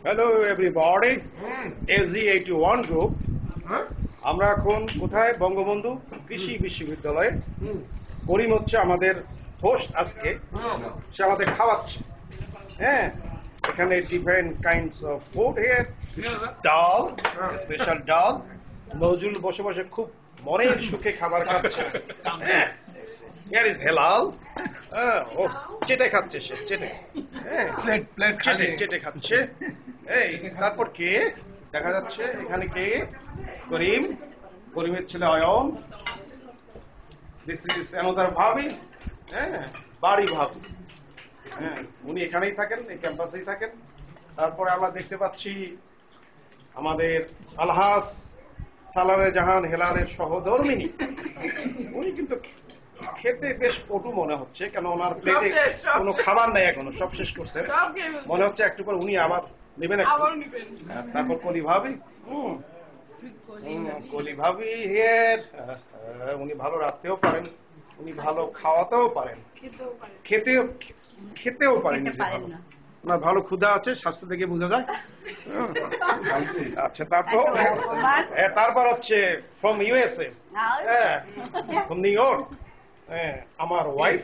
Hello everybody, SG81 group. আমরা এখন কোথায়? বঙ্গবন্ধু কৃষি বিশ্ববিদ্যালয়ে। করিম হচ্ছে আমাদের হোস্ট আজকে, সে আমাদের খাওয়াচ্ছে। হ্যাঁ, এখানে different kinds of food here. ডাল, স্পেশাল ডাল। নজরুল বসে বসে খুব মনের সুখে খাবার খাচ্ছে। হ্যাঁ, হিয়ার ইজ হেলাল। ও চেটে খাচ্ছে সে, চেটে। হ্যাঁ, চেটে চেটে খাচ্ছে। এই তারপর কে দেখা যাচ্ছে এখানে? কে? করিম, করিমের ছেলে অয়ন। দিস ইজ অ্যানাদার ভাবি। হ্যাঁ, বাড়ি ভাবি। হ্যাঁ, উনি এখানেই থাকেন, এই ক্যাম্পাসেই থাকেন। তারপরে আমরা দেখতে পাচ্ছি আমাদের আলহাস সালারে জাহান হেলালের সহধর্মিনী। উনি কিন্তু খেতে বেশ পটু মনে হচ্ছে, কেন ওনার প্লেটে কোনো খাবার নাই এখনো, সব শেষ করছেন মনে হচ্ছে। একটু পর উনি আবার নেবেন। তারপর কলি ভাবি। কলি ভাবি হিয়ার। উনি ভালো রাখতেও পারেন, উনি ভালো খাওয়াতেও পারেন, খেতেও পারেন। ওনার ভালো ক্ষুধা আছে, স্বাস্থ্য থেকে বোঝা যায়। আচ্ছা, তারপর হচ্ছে from USA, from new York, আমার ওয়াইফ।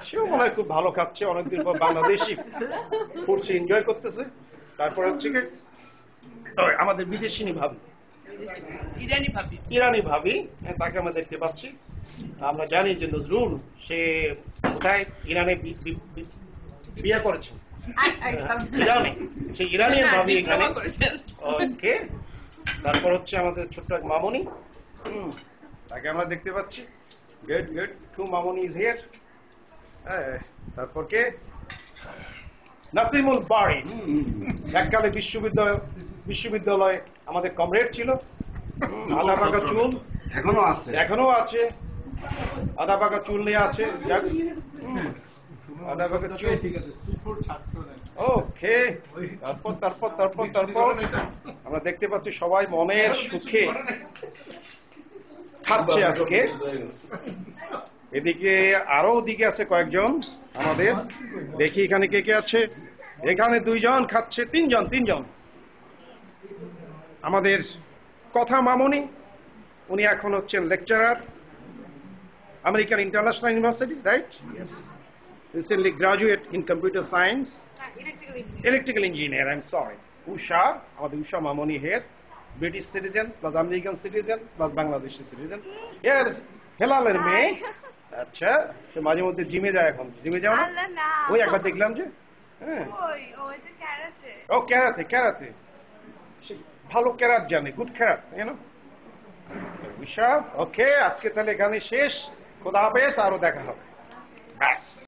সেও মনে হয় খুব ভালো খাচ্ছে, অনেকদিন পর বাংলাদেশি ফুড এনজয় করতেছে। তারপর হচ্ছে কি আমাদের বিদেশিনী ভাবি, ইরানি ভাবি, তাকে আমরা দেখতে পাচ্ছি। আমরা জানি যে নজরুল সে কোথায় ইরানে বিয়ে করেছেন, ইরানে। সেই ইরানিয়ান ভাবি এখানে। ওকে, তারপর হচ্ছে আমাদের ছোট্ট এক মামনি, তাকে আমরা দেখতে পাচ্ছি। Good good, to Mamoni is here. তারপর কে? নাসিমুল বাড়ি, এককালে বিশ্ববিদ্যালয়ে আমাদের কমরেড ছিল। আধা পাকা চুল এখনো আছে, আধা পাকা চুল নিয়ে আছে। আধা পাকা চুল। ওকে, তারপর আমরা দেখতে পাচ্ছি সবাই মনের সুখে খাচ্ছে আজকে। এদিকে আরো ওদিকে আছে কয়েকজন আমাদের। দেখি এখানে কে কে আছে। এখানে দুইজন খাচ্ছে, তিনজন। আমাদের কথা মামনি, উনি এখন হচ্ছেন lecturer, American International University, right? Recently graduate in computer science, electrical engineer. I am sorry. Usha, আমাদের উষা মামনি here, British citizen plus American citizen plus Bangladeshi citizen. এর হেলালের মেয়ে। আচ্ছা, সে মাঝে মধ্যে জিমে যায়। এখন জিমে যাও না? ওই একবার দেখলাম যে। হ্যাঁ, ও ক্যারাতে। সে ভালো ক্যারাত জানে, গুড ক্যারাত, উষা। ওকে, আজকে তাহলে এখানে শেষ। খোদা হাফেজ, আরো দেখা হবে। ব্যাস।